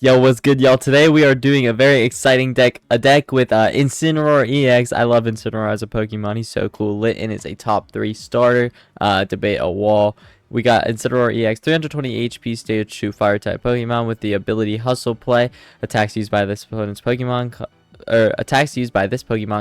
Yo, what's good, y'all? Today we are doing a very exciting a deck with Incineroar EX. I love Incineroar as a Pokemon. He's so cool. Litten is a top 3 starter. Debate a wall. We got Incineroar EX, 320 HP, stage 2 fire type Pokemon with the ability Hustle Play. Attacks used by this opponent's Pokemon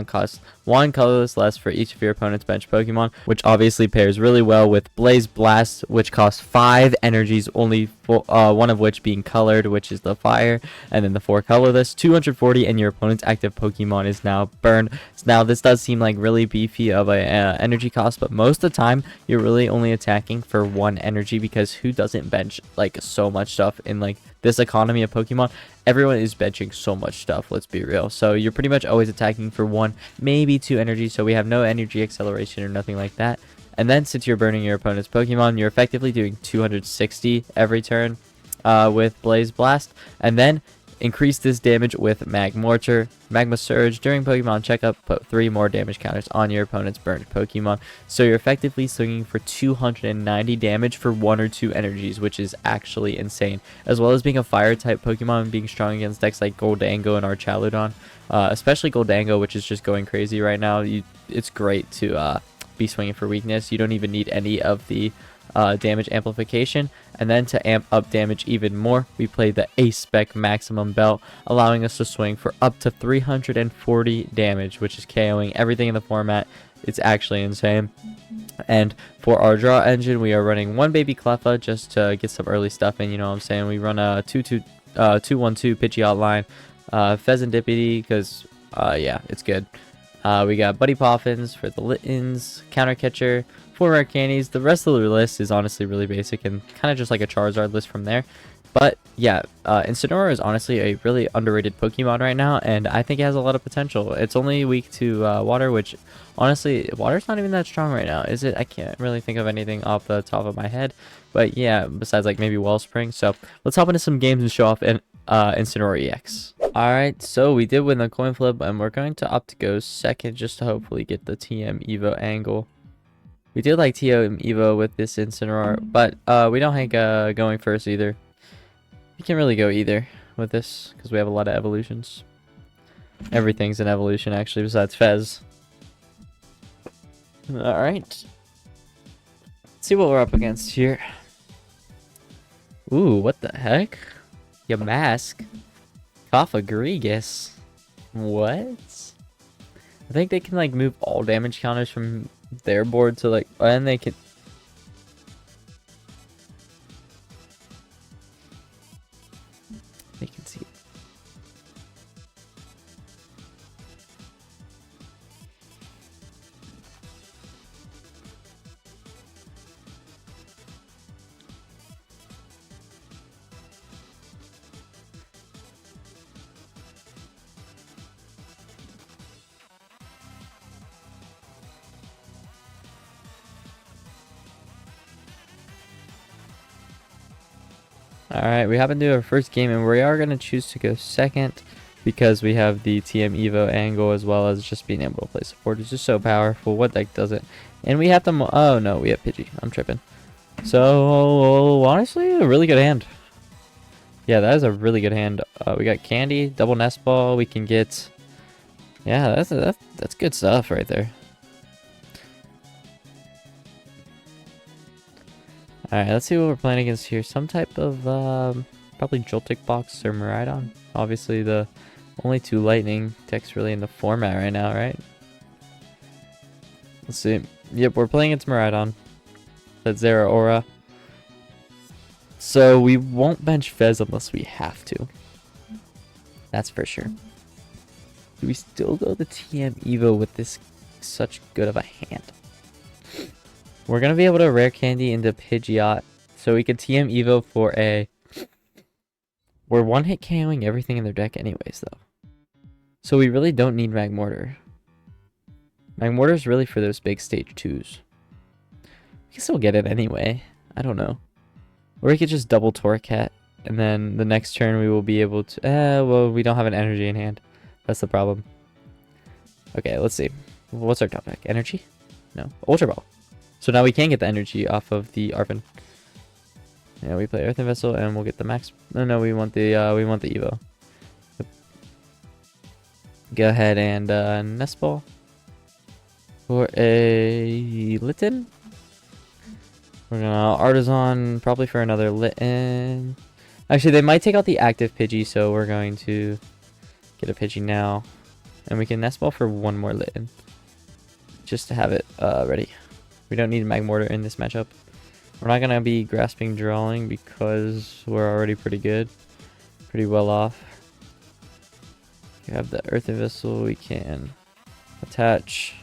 cost 1 colorless less for each of your opponent's bench Pokemon, which obviously pairs really well with Blaze Blast, which costs 5 energies, only one of which being colored, which is the fire, and then the 4 colorless, 240, and your opponent's active Pokemon is now burned. Now this does seem like really beefy of a energy cost, but most of the time you're really only attacking for 1 energy, because who doesn't bench like so much stuff in like this economy of Pokemon? Everyone is benching so much stuff, let's be real. So you're pretty much always attacking for 1, maybe 2 energy, so we have no energy acceleration or nothing like that. And then since you're burning your opponent's Pokemon, you're effectively doing 260 every turn with Blaze Blast. And then increase this damage with Magmortar, Magma Surge. During Pokemon checkup, put 3 more damage counters on your opponent's burned Pokemon. So you're effectively swinging for 290 damage for 1 or 2 energies, which is actually insane. As well as being a fire type Pokemon and being strong against decks like Gholdengo and Archaludon. Especially Gholdengo, which is just going crazy right now. It's great to be swinging for weakness. You don't even need any of the damage amplification. And then to amp up damage even more, we play the Ace Spec Maximum Belt, allowing us to swing for up to 340 damage, which is KOing everything in the format. It's actually insane. And for our draw engine, we are running 1 baby Cleffa just to get some early stuff in, you know what I'm saying. We run a 2-1-2 Pidgeot line, Fezandipiti, because yeah, it's good. We got Buddy Poffins for the Littens, Counter Catcher, 4 Rare Candies. The rest of the list is honestly really basic and kind of just like a Charizard list from there. But yeah, Incineroar is honestly a really underrated Pokemon right now, and I think it has a lot of potential. It's only weak to water, which honestly, water's not even that strong right now, is it? I can't really think of anything off the top of my head. But yeah, besides like maybe Wellspring. So let's hop into some games and show off Incineroar EX. Alright, so we did win the coin flip, and we're going to opt to go second just to hopefully get the TM Evo angle. We did like TM Evo with this Incineroar, but we don't think going first either. You can really go either with this because we have a lot of evolutions. Everything's an evolution actually besides Fez. Alright. Let's see what we're up against here. Ooh, what the heck? Your mask. Cofagrigus. What? I think they can like move all damage counters from their board to like, and they can. They can see it. Alright, we happen to do our first game, and we are going to choose to go second because we have the TM Evo angle, as well as just being able to play support. It's just so powerful. What deck does it? And we have to... Oh, no, we have Pidgey. I'm tripping. So, honestly, a really good hand. Yeah, that is a really good hand. We got Candy, double Nest Ball. We can get... Yeah, that's good stuff right there. Alright, let's see what we're playing against here. Some type of, probably Joltik Box or Miraidon. Obviously, the only 2 lightning techs really in the format right now, right? Let's see. Yep, we're playing against Miraidon. That's Incineroar. So, we won't bench Fez unless we have to. That's for sure. Do we still go the TM Evo with this such good of a hand? We're going to be able to Rare Candy into Pidgeot, so we could TM Evo for a... We're one-hit KOing everything in their deck anyways, though. So we really don't need Magmortar. Magmortar is really for those big stage 2s. We can still get it anyway. I don't know. Or we could just double Torracat, and then the next turn we will be able to... well, we don't have an energy in hand. That's the problem. Okay, let's see. What's our top deck? Energy? No. Ultra Ball. So now we can get the energy off of the Arven. Yeah, we play Earthen Vessel and we'll get the max. No, we want the Evo. Yep. Go ahead and Nest Ball for a Litten. We're gonna Artazon probably for another Litten. Actually, they might take out the active Pidgey, so we're going to get a Pidgey now, and we can Nest Ball for one more Litten, just to have it ready. We don't need Magmortar in this matchup. We're not gonna be grasping drawing because we're already pretty good, pretty well off. We have the Earthen Vessel. We can attach,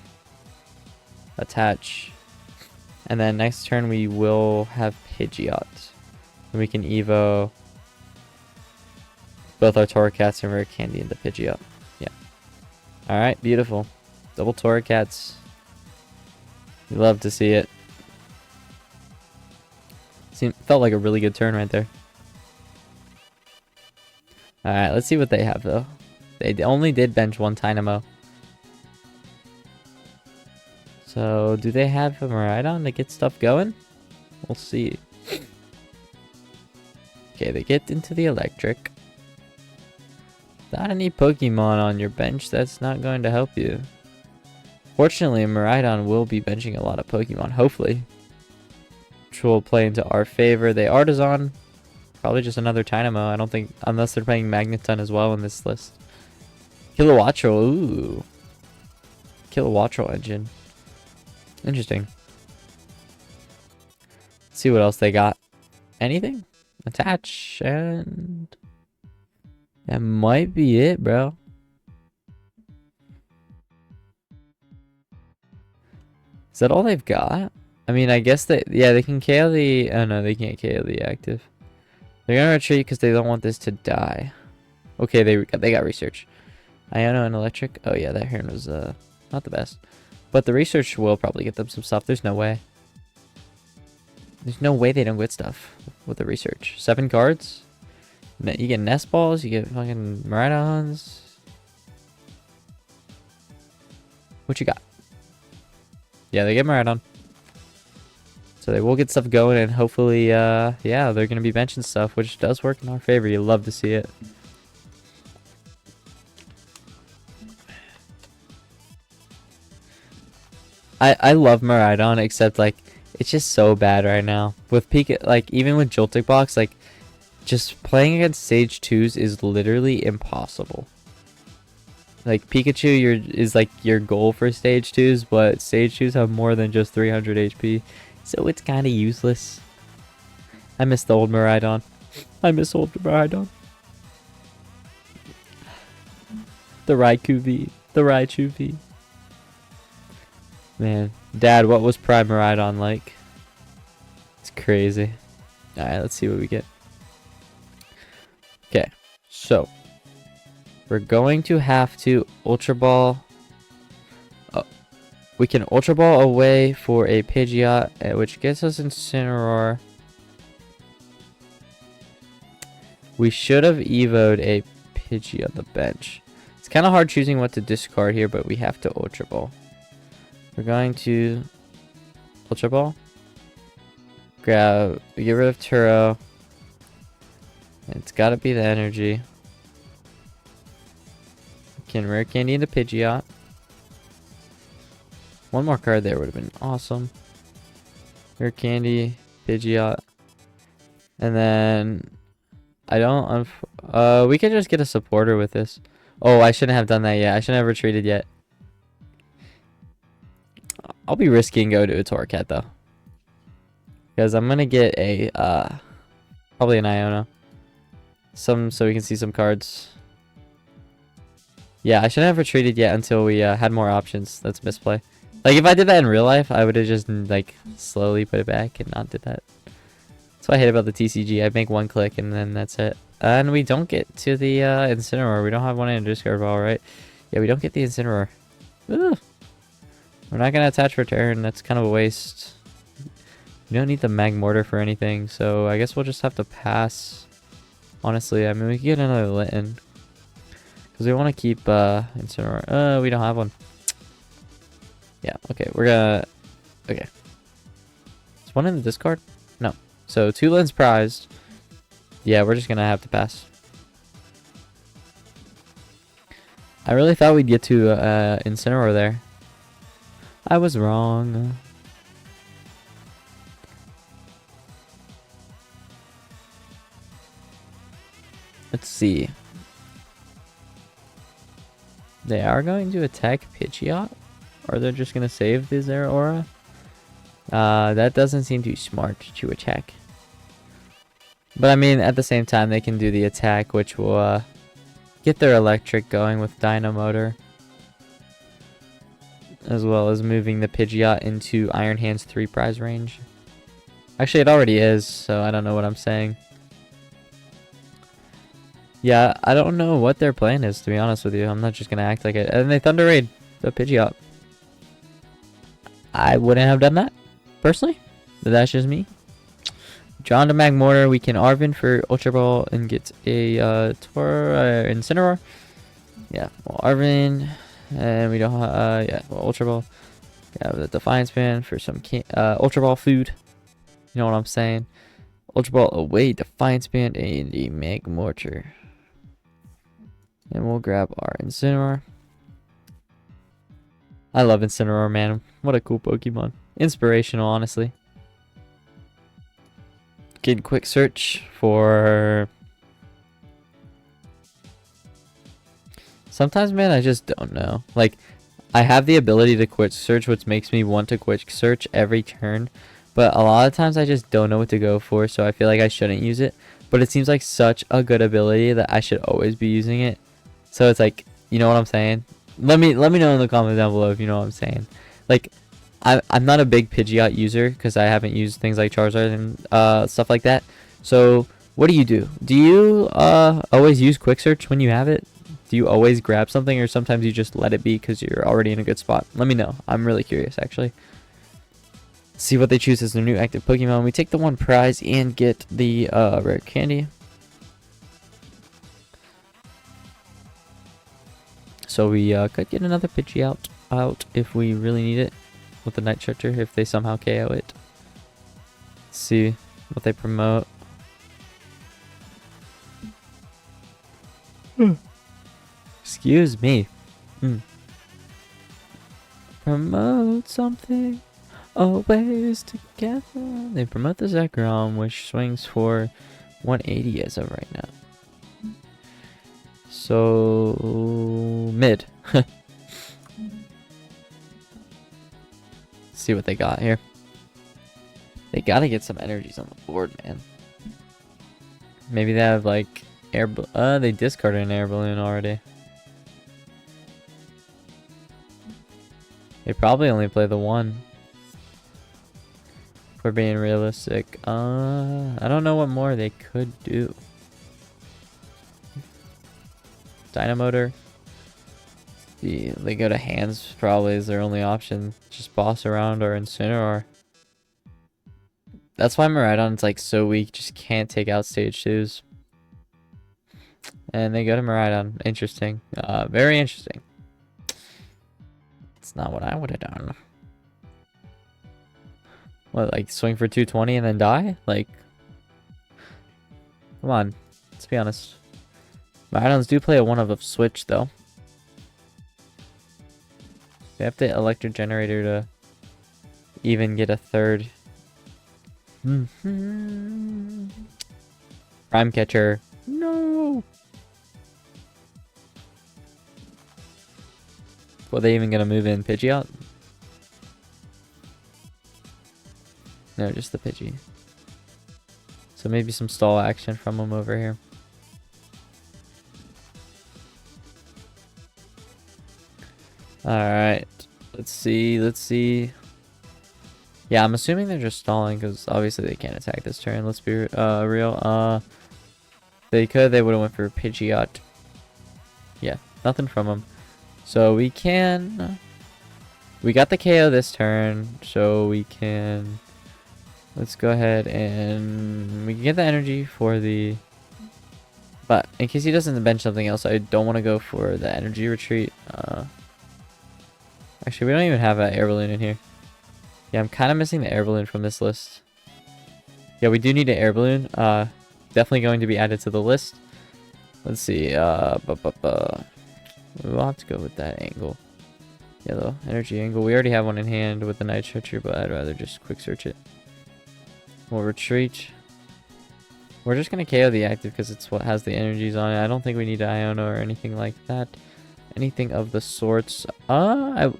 and then next turn we will have Pidgeot, and we can Evo both our Torracats and Rare Candy into Pidgeot. Yeah. All right, beautiful. Double Torracats. We love to see it. Felt like a really good turn right there. Alright, let's see what they have though. They only did bench one Dynamo. So, do they have a Miraidon to get stuff going? We'll see. Okay, they get into the electric. Not any Pokemon on your bench, that's not going to help you. Fortunately, Miraidon will be benching a lot of Pokemon, hopefully. Which will play into our favor. They Artazon. Probably just another Dynamo. I don't think, unless they're playing Magneton as well in this list. Kilowattrel, ooh. Kilowattrel engine. Interesting. Let's see what else they got. Anything? Attach, and that might be it, bro. Is that all they've got? I mean, I guess they can KO the... Oh, no, they can't KO the active. They're gonna retreat because they don't want this to die. Okay, they got research. Iono and electric. Oh, yeah, that Heron was not the best. But the research will probably get them some stuff. There's no way. There's no way they don't get stuff with the research. 7 cards. You get Nest Balls. You get fucking Miraidons. What you got? Yeah, they get Miraidon. So they will get stuff going, and hopefully, yeah, they're going to be benching stuff, which does work in our favor. You love to see it. I love Miraidon, except, like, it's just so bad right now. With like, even with Joltik Box, like, just playing against Stage 2s is literally impossible. Like, Pikachu is, like, your goal for Stage 2s, but Stage 2s have more than just 300 HP. So it's kind of useless. I miss the old Miraidon. I miss old Miraidon. The Raikou V. The Raichu V. Man. Dad, what was Prime Miraidon like? It's crazy. Alright, let's see what we get. Okay. So. We're going to have to Ultra Ball. We can Ultra Ball away for a Pidgeot, which gets us Incineroar. We should have Evo'd a Pidgey on the bench. It's kind of hard choosing what to discard here, but we have to Ultra Ball. We're going to Ultra Ball. Get rid of Turo. It's got to be the energy. We can Rare Candy into Pidgeot. One more card there would have been awesome. Rare Candy, Pidgeot. And then I don't we could just get a supporter with this. Oh, I shouldn't have done that yet. I shouldn't have retreated yet. I'll be risky and go to a Torracat though. Because I'm gonna get a probably an Iono. So we can see some cards. Yeah, I shouldn't have retreated yet until we had more options. That's misplay. Like, if I did that in real life, I would have just, like, slowly put it back and not did that. That's what I hate about the TCG. I make one click and then that's it. And we don't get to the Incineroar. We don't have one in a discard ball, right? Yeah, we don't get the Incineroar. Ugh. We're not going to attach for turn. That's kind of a waste. We don't need the Magmortar for anything, so I guess we'll just have to pass. Honestly, I mean, we could get another Litten. Because we want to keep Incineroar. We don't have one. Yeah, okay, we're gonna... Okay. Is one in the discard? No. So 2 lens prized. Yeah, we're just gonna have to pass. I really thought we'd get to Incineroar there. I was wrong. Let's see. They are going to attack Pidgeot? Or they're just going to save the Incineroar? That doesn't seem too smart to attack. But I mean, at the same time, they can do the attack, which will get their electric going with Dino Motor. As well as moving the Pidgeot into Iron Hand's 3 prize range. Actually, it already is, so I don't know what I'm saying. Yeah, I don't know what their plan is, to be honest with you. I'm not just going to act like it. And they Thunder Raid the Pidgeot. I wouldn't have done that, personally. But that's just me. Drawn to Magmortar. We can Arven for Ultra Ball and get a Incineroar. Yeah, well, Arven. And we don't yeah, well, Ultra Ball. Yeah, the Defiance Band for some Ultra Ball food. You know what I'm saying? Ultra Ball away, Defiance Band, and the Magmortar. And we'll grab our Incineroar. I love Incineroar, man. What a cool Pokemon. Inspirational, honestly. Get quick search for... Sometimes, man, I just don't know. Like, I have the ability to quick search, which makes me want to quick search every turn. But a lot of times I just don't know what to go for, so I feel like I shouldn't use it. But it seems like such a good ability that I should always be using it. So it's like, you know what I'm saying? Let me know in the comments down below if you know what I'm saying. Like, I'm not a big Pidgeot user because I haven't used things like Charizard and stuff like that. So what do? Do you always use quick search when you have it? Do you always grab something, or sometimes you just let it be because you're already in a good spot? Let me know. I'm really curious, actually. See what they choose as their new active Pokemon. We take the 1 prize and get the Rare Candy. So we could get another Pidgeot out if we really need it with the Night Stretcher, if they somehow KO it. Let's see what they promote. Excuse me. Promote something. Always together. They promote the Zekrom, which swings for 180 as of right now. So mid. See what they got here. They gotta get some energies on the board, man. Maybe they have like they discarded an Air Balloon already. They probably only play the 1. If we're being realistic. I don't know what more they could do. Dino Motor. They go to hands probably is their only option. Just boss around or Incineroar. That's why Miraidon's like so weak. Just can't take out stage 2s. And they go to Miraidon. Interesting. Very interesting. It's not what I would have done. What, like swing for 220 and then die? Like, come on. Let's be honest. Miraidons do play a 1-of switch though. They have the electric generator to even get a 3rd. Prime catcher. No. Were they even gonna move in Pidgeot? No, just the Pidgey. So maybe some stall action from them over here. Alright. Let's see. Yeah, I'm assuming they're just stalling because obviously they can't attack this turn. Let's be real. They would have went for Pidgeot. Yeah, nothing from them. So we can... We got the KO this turn, so we can... Let's go ahead and... We can get the energy for the... But in case he doesn't bench something else, I don't want to go for the energy retreat. Actually, we don't even have an Air Balloon in here. Yeah, I'm kind of missing the Air Balloon from this list. Yeah, we do need an air balloon. Definitely going to be added to the list. Let's see. We'll have to go with that angle. Yellow energy angle. We already have one in hand with the Night Stretcher, but I'd rather just quick search it. We'll retreat. We're just gonna KO the active because it's what has the energies on it. I don't think we need Iono or anything like that. Anything of the sorts. I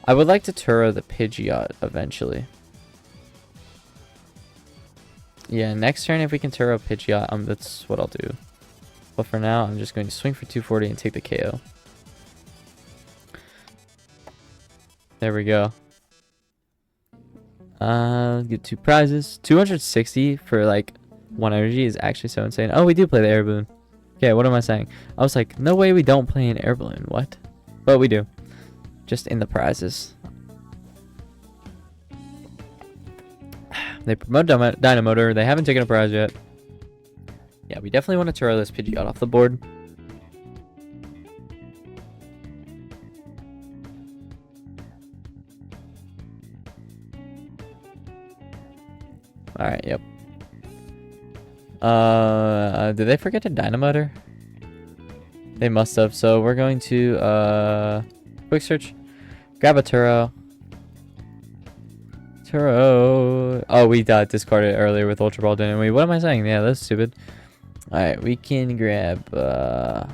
would like to Turo the Pidgeot eventually. Yeah, next turn if we can Turo Pidgeot, that's what I'll do. But for now, I'm just going to swing for 240 and take the KO. There we go. Get 2 prizes. 260 for like 1 energy is actually so insane. Oh, we do play the air balloon. Okay, what am I saying? I was like, no way we don't play an air balloon. What? But we do. Just in the prizes. They promote Dynamotor. They haven't taken a prize yet. Yeah, we definitely want to Turo this Pidgeot off the board. Alright, yep. Did they forget to Dynamotor? They must have. So we're going to quick search. Grab a Turo. Oh, we discarded it earlier with Ultra Ball, didn't we? What am I saying? Yeah, that's stupid. Alright, we can grab I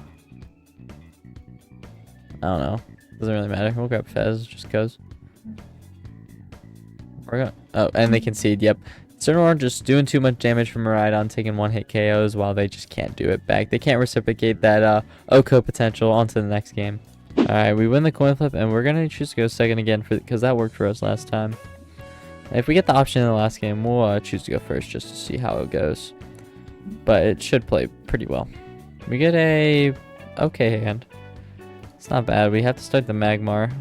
don't know. Doesn't really matter. We'll grab Fez just cause. We're gonna and they concede, yep. Incineroar just doing too much damage from Miraidon, taking 1-hit KOs while they just can't do it back. They can't reciprocate that OHKO potential onto the next game. Alright, we win the coin flip and we're gonna choose to go second again because that worked for us last time. If we get the option in the last game, we'll choose to go first just to see how it goes. But it should play pretty well. We get a okay hand. It's not bad. We have to start the Magmar.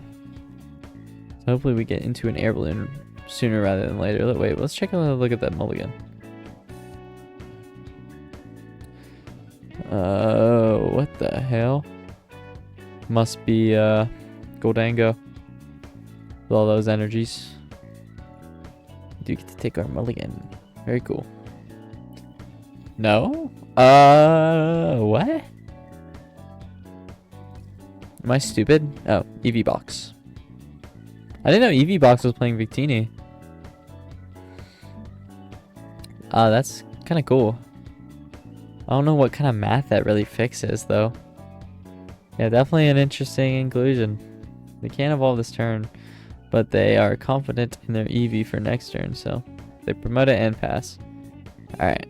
So hopefully we get into an air balloon sooner rather than later. Wait, let's take a look at that mulligan. What the hell? Must be Gholdengo with all those energies. We do get to take our mulligan. Very cool. No? What? Am I stupid? Oh, Eevee Box. I didn't know Eevee Box was playing Victini. That's kind of cool. I don't know what kind of math that really fixes, though. Yeah, definitely an interesting inclusion. They can't evolve this turn, but they are confident in their Eevee for next turn, so they promote it and pass. Alright.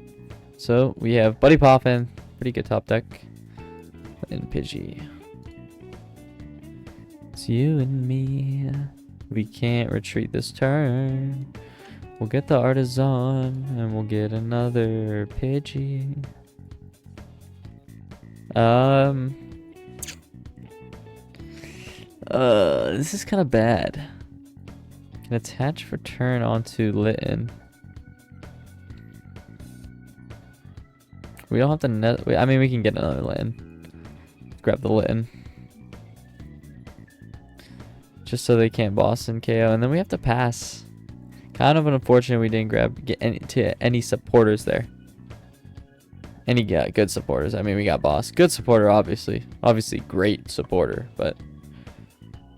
So we have Buddy Poffin, pretty good top deck, and Pidgey. It's you and me. We can't retreat this turn. We'll get the Artazon, and we'll get another Pidgey. This is kind of bad. Can attach for turn onto Litten. We don't have to I mean, we can get another Litten. Grab the Litten. Just so they can't boss and KO. And then we have to pass. Kind of unfortunate we didn't get any supporters there. Any good supporters. I mean, we got boss. Good supporter, obviously. Obviously, great supporter. But,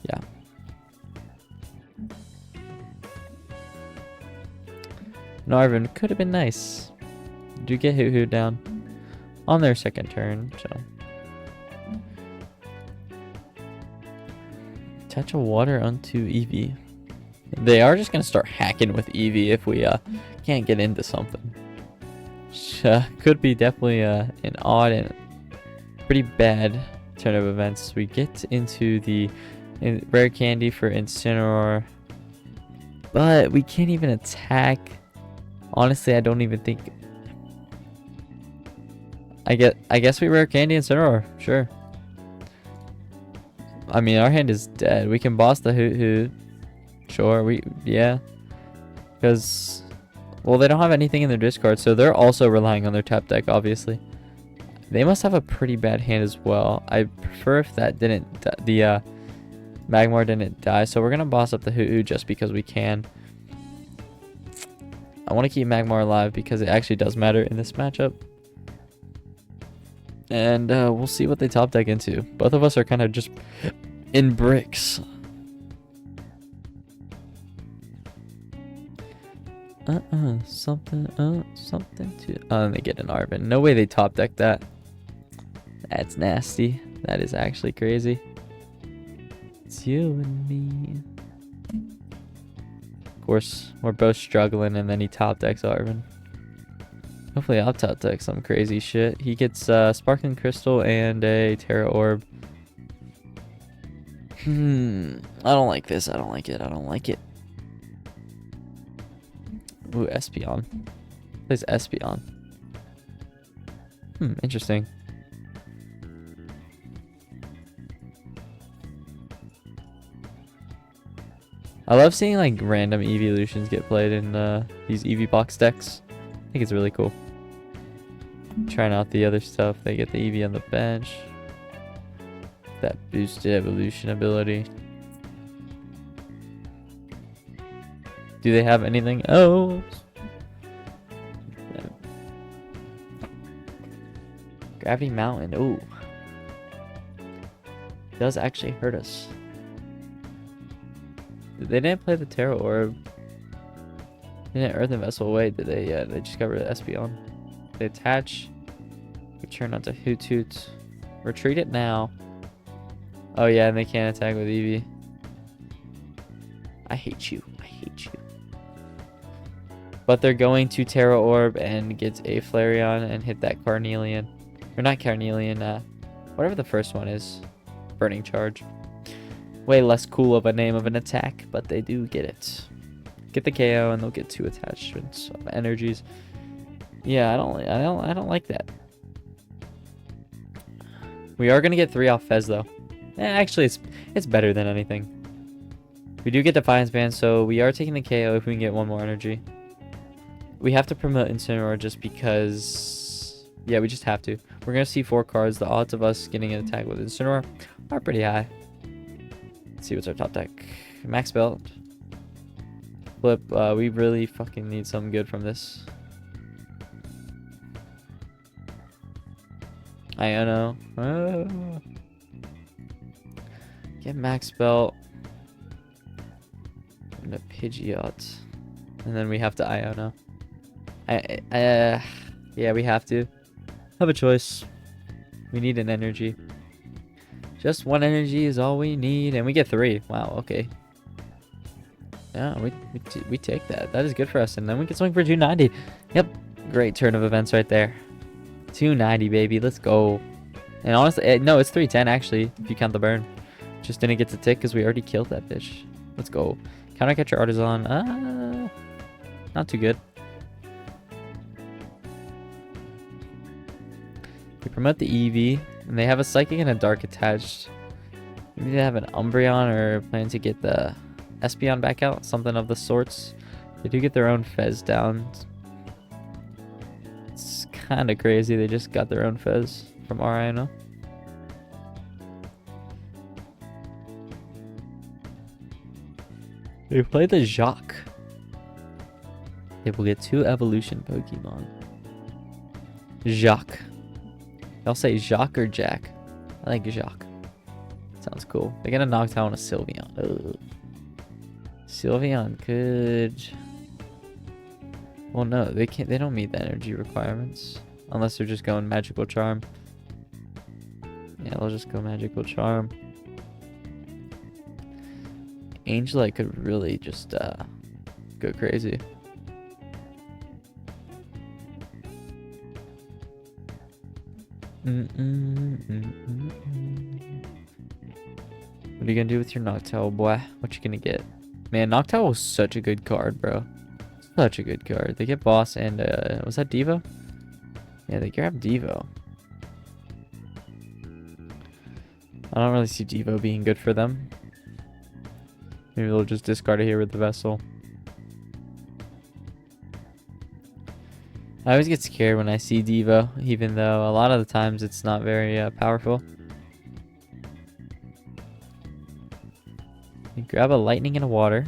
yeah. Arven could have been nice. Do get Hoo down on their second turn, so. Touch of water onto Eevee. They are just gonna start hacking with Eevee if we can't get into something. Could be definitely an odd and pretty bad turn of events. We get into the Rare Candy for Incineroar, but we can't even attack. Honestly, I don't even think. I guess we Rare Candy Incineroar. Sure. I mean, our hand is dead. We can boss the Hoot. Sure, yeah. Because, well, they don't have anything in their discard, so they're also relying on their tap deck, obviously. They must have a pretty bad hand as well. I prefer if that didn't, the Magmar didn't die. So we're going to boss up the Hoot just because we can. I want to keep Magmar alive because it actually does matter in this matchup. And we'll see what they top deck into. Both of us are kind of just in bricks. Something to... Oh, and they get an Arven. No way they top deck that. That's nasty. That is actually crazy. It's you and me. Of course, we're both struggling, and then he top decks Arven. Hopefully I'll top deck some crazy shit. He gets Sparkling Crystal and a Terra Orb. I don't like this. I don't like it. I don't like it. Ooh, Espeon. Plays Espeon. Interesting. I love seeing like random evolutions get played in these Eevee Box decks. I think it's really cool. Trying out the other stuff. They get the Eevee on the bench. That boosted evolution ability. Do they have anything else? Gravity Mountain. Ooh. Does actually hurt us. They didn't play the Terra Orb. They didn't Earthen Vessel away, did they? Yeah, they just got rid of Espeon. They attach. Return onto Hoot Hoot. Retreat it now. Oh yeah, and they can't attack with Eevee. I hate you. I hate you. But they're going to Terra Orb and get a Flareon and hit that Carnelian. Or not Carnelian, whatever the first one is. Burning Charge. Way less cool of a name of an attack, but they do get it. Get the KO and they'll get 2 attachments of energies. Yeah, I don't like that. We are gonna get 3 off Fez though. Actually, it's better than anything. We do get Defiance Band, so we are taking the KO if we can get 1 more energy. We have to promote Incineroar just because... Yeah, we just have to. We're going to see 4 cards. The odds of us getting an attack with Incineroar are pretty high. Let's see what's our top deck. Max Belt. Flip. We really fucking need something good from this. Iono. Get Max Belt. And a Pidgeot. And then we have to Iono. Yeah, we have to. Have a choice. We need an energy. Just 1 energy is all we need. And we get 3. Wow, okay. Yeah, we take that. That is good for us. And then we get something for 290. Yep. Great turn of events right there. 290, baby. Let's go. And honestly, no, it's 310 actually, if you count the burn. Just didn't get to tick because we already killed that bitch. Let's go. Counter catcher Artazon. Not too good. We promote the Eevee, and they have a Psychic and a Dark attached. Maybe they have an Umbreon or plan to get the Espeon back out, something of the sorts. They do get their own Fez down. It's kind of crazy. They just got their own Fez from our Iono. They play the Jacques. They will get 2 evolution Pokemon. Jacques. Y'all say Jacques or Jack? I like Jacques. Sounds cool. They get a Noctowl and a Sylveon. Ugh. Sylveon could... Well, no, they can't. They don't meet the energy requirements unless they're just going Magical Charm. Yeah, they'll just go Magical Charm. Angelite could really just go crazy. What are you gonna do with your Noctowl, boy? What you gonna get? Man, Noctowl was such a good card, bro. Such a good card. They get Boss and was that Devo? Yeah, they grab Devo. I don't really see Devo being good for them. Maybe they'll just discard it here with the Vessel. I always get scared when I see Devo, even though a lot of the times it's not very powerful. You grab a Lightning and a Water.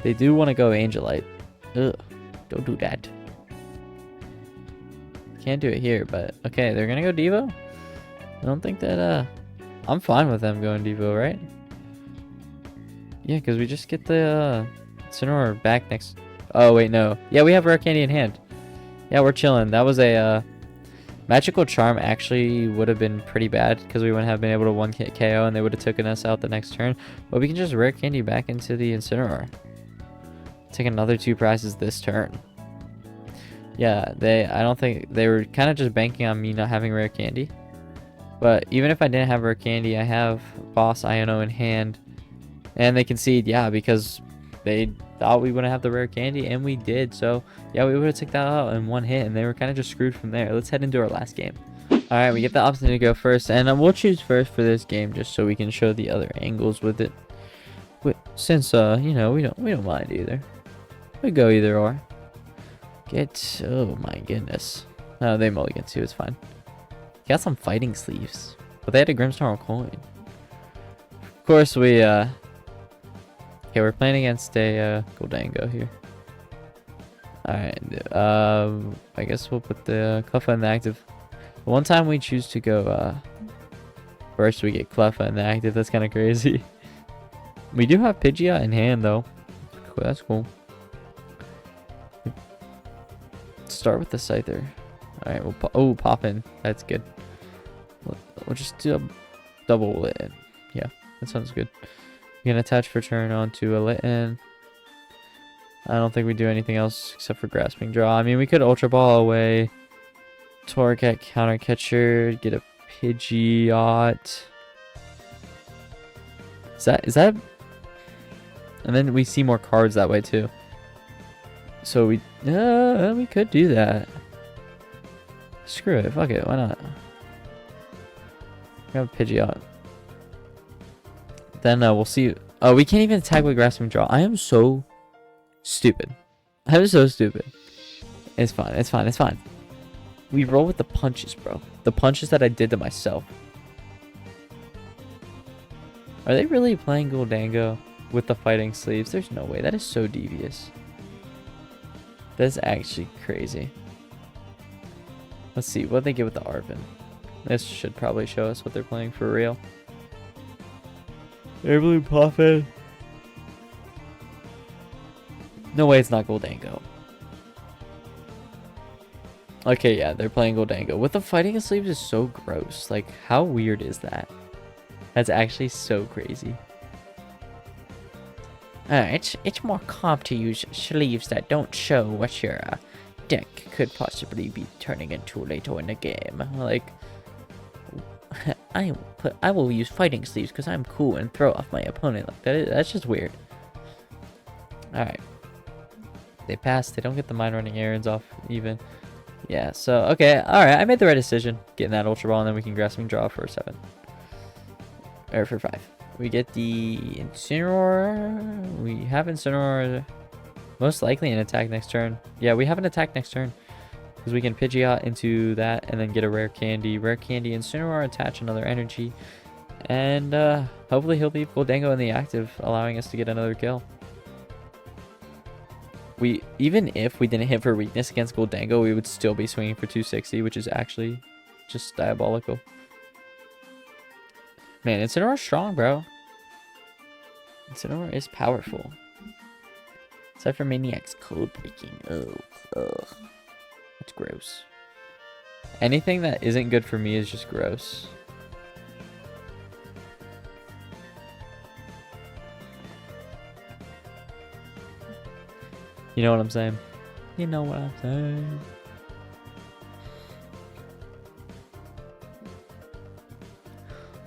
They do want to go Angelite. Ugh, don't do that. Can't do it here, but okay, they're gonna go Devo? I don't think that, I'm fine with them going Devo, right? Yeah, because we just get the, Incineroar back next. Oh, wait, no. Yeah, we have Rare Candy in hand. Yeah, we're chilling. That was a, Magical Charm actually would have been pretty bad because we wouldn't have been able to 1-hit KO and they would have taken us out the next turn. But we can just Rare Candy back into the Incineroar. Take another 2 prizes this turn. Yeah, I don't think they were kind of just banking on me not having Rare Candy. But even if I didn't have Rare Candy, I have Boss Iono in hand. And they concede, yeah, because they thought we wouldn't have the Rare Candy, and we did. So, yeah, we would have took that out in 1 hit, and they were kind of just screwed from there. Let's head into our last game. Alright, we get the option to go first, and we'll choose first for this game just so we can show the other angles with it. Since, you know, we don't mind either. We go either or. Oh my goodness. No, they mulligan too, it's fine. Got some fighting sleeves, but they had a Grimmsnarl coin. Of course, we, okay, we're playing against a, Gholdengo here. Alright, I guess we'll put the Cleffa in the active. The one time we choose to go, first we get Cleffa in the active, that's kind of crazy. We do have Pidgeot in hand, though. That's cool. Let's start with the Scyther. Alright, we'll pop in. That's good. We'll just do a double Litten. Yeah, that sounds good. We can attach for turn onto a Litten. I don't think we do anything else except for Grasping Draw. I mean, we could Ultra Ball away. Torracat Counter Catcher. Get a Pidgeot. Is that? And then we see more cards that way too. So we could do that. Screw it, fuck it, why not? We have Pidgeot. Then we'll see. Oh, we can't even attack with Grasping Draw. I am so stupid. I'm so stupid. It's fine, it's fine, it's fine. We roll with the punches, bro. The punches that I did to myself. Are they really playing Gholdengo with the fighting sleeves? There's no way. That is so devious. That's actually crazy. Let's see what they get with the Arven. This should probably show us what they're playing for real. Air Balloon Poffin. No way it's not Gholdengo. Okay, yeah, they're playing Gholdengo. With the fighting sleeves is so gross. Like, how weird is that? That's actually so crazy. It's more comp to use sleeves that don't show what your deck could possibly be turning into later in the game. Like, I will use fighting sleeves because I'm cool and throw off my opponent. Like that's just weird. All right, they pass. They don't get the mind running errands off even. Yeah. So okay. All right. I made the right decision getting that Ultra Ball, and then we can Grasping Draw for 7 or for 5. We get the Incineroar. We have Incineroar most likely an attack next turn. Yeah, we have an attack next turn. Because we can Pidgeot into that and then get a Rare Candy. Rare Candy, Incineroar, attach another energy. And hopefully he'll leave Gholdengo in the active, allowing us to get another kill. Even if we didn't hit for weakness against Gholdengo, we would still be swinging for 260, which is actually just diabolical. Man, Incineroar's strong, bro. Incineroar is powerful. Aside from Maniac's code breaking. Ugh. That's gross. Anything that isn't good for me is just gross. You know what I'm saying? You know what I'm saying.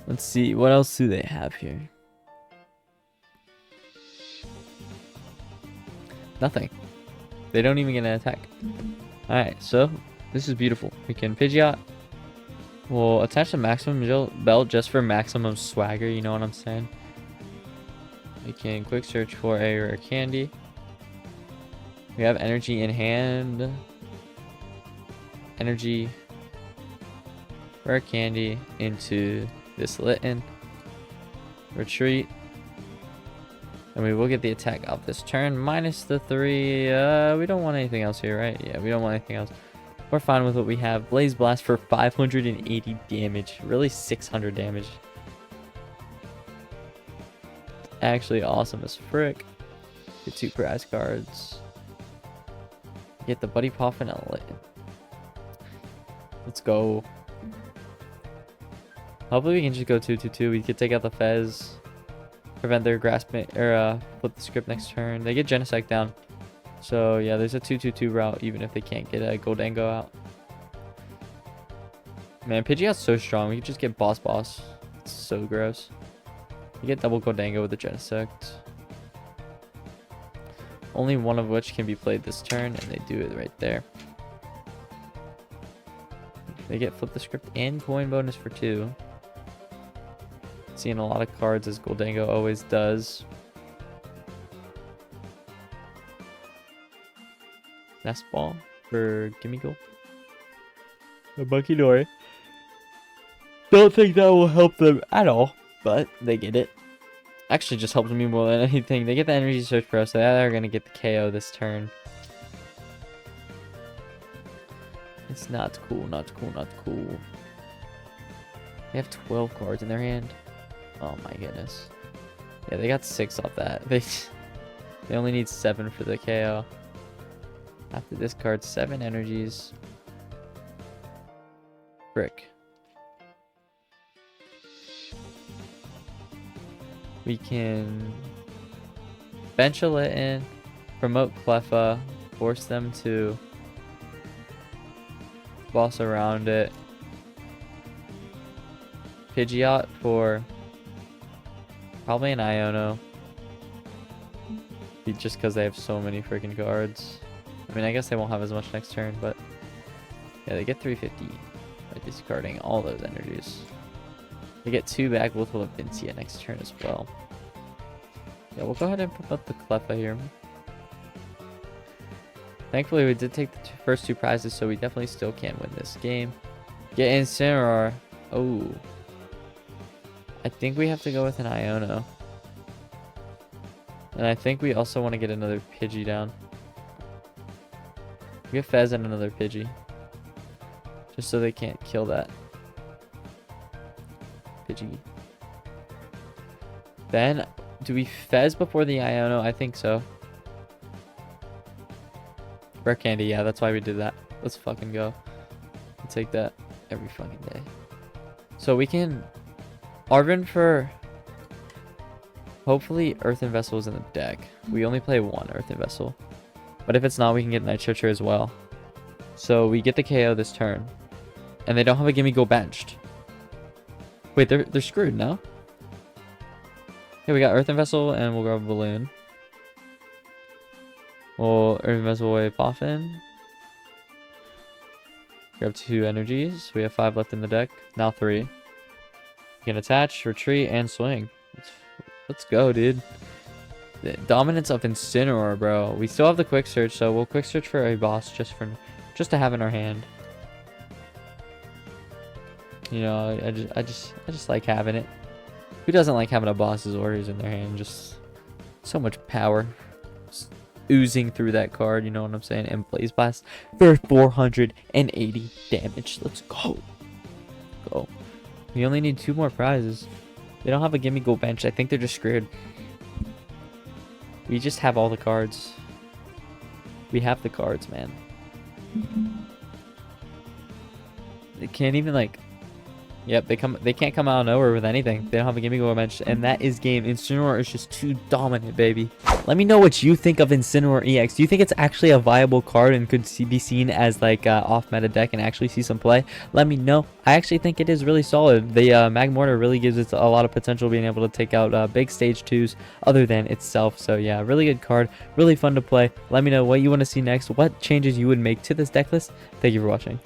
Let's see, what else do they have here? Nothing. They don't even get an attack. Alright, so this is beautiful. We can Pidgeot. We'll attach the maximum belt just for maximum swagger, you know what I'm saying? We can quick search for a Rare Candy. We have energy in hand. Energy. Rare Candy into this Litten. Retreat. And we will get the attack off this turn, minus the 3. We don't want anything else here, right? Yeah, we don't want anything else. We're fine with what we have. Blaze Blast for 580 damage. Really 600 damage. Actually awesome as frick. Get 2 prize cards. Get the Buddy Poffin and Litten. Let's go. Hopefully we can just go 2-2-2. We could take out the Fez. Prevent their grasping or flip the script next turn. They get Genesect down. So yeah, there's a 2-2-2 route even if they can't get a Gholdengo out. Man, Pidgeot's so strong. We could just get Boss. It's so gross. You get double Gholdengo with the Genesect. Only one of which can be played this turn, and they do it right there. They get flip the script and coin bonus for 2. Seeing a lot of cards as Gholdengo always does. Nest Ball for Gimme Gold. A Bucky Dory. Don't think that will help them at all, but they get it. Actually just helps me more than anything. They get the Energy Search Pro, so they're going to get the KO this turn. It's not cool, not cool, not cool. They have 12 cards in their hand. Oh my goodness. Yeah, they got 6 off that. They only need 7 for the KO. Have to discard 7 energies. Frick. We can bench a Litten, promote Cleffa, force them to boss around it. Pidgeot for probably an Iono. Just because they have so many freaking cards. I mean, I guess they won't have as much next turn, but yeah, they get 350 by discarding all those energies. They get 2 back with Vincia next turn as well. Yeah, we'll go ahead and promote the Cleffa here. Thankfully, we did take the first 2 prizes, so we definitely still can win this game. Get Incineroar. Oh. I think we have to go with an Iono. And I think we also want to get another Pidgey down. We have Fez and another Pidgey. Just so they can't kill that Pidgey. Then, do we Fez before the Iono? I think so. Rare Candy, yeah, that's why we did that. Let's fucking go. We'll take that every fucking day. So we can Arven for hopefully Earthen Vessel is in the deck. We only play 1 Earthen Vessel. But if it's not, we can get Night Stretcher as well. So we get the KO this turn. And they don't have a Gimme Go benched. Wait, they're screwed, no? Okay, we got Earthen Vessel and we'll grab a Balloon. We'll Earthen Vessel away Poffin. Grab 2 energies. We have 5 left in the deck. Now 3. You can attach, retreat, and swing. Let's go, dude. The dominance of Incineroar, bro. We still have the quick search, so we'll quick search for a boss just to have in our hand. You know, I just like having it. Who doesn't like having a boss's orders in their hand? Just so much power just oozing through that card, you know what I'm saying? And Blaze Blast for 480 damage. Let's go. Go. We only need 2 more prizes. They don't have a Gimme Go bench. I think they're just screwed. We just have all the cards. We have the cards, man. They can't even like... Yep, they can't come out of nowhere with anything. They don't have a Gimme Go bench, and that is game. Incineroar is just too dominant, baby. Let me know what you think of Incineroar EX. Do you think it's actually a viable card and could be seen as like off-meta deck and actually see some play? Let me know. I actually think it is really solid. The Magmortar really gives it a lot of potential being able to take out big stage 2s other than itself. So yeah, really good card. Really fun to play. Let me know what you want to see next. What changes you would make to this deck list. Thank you for watching.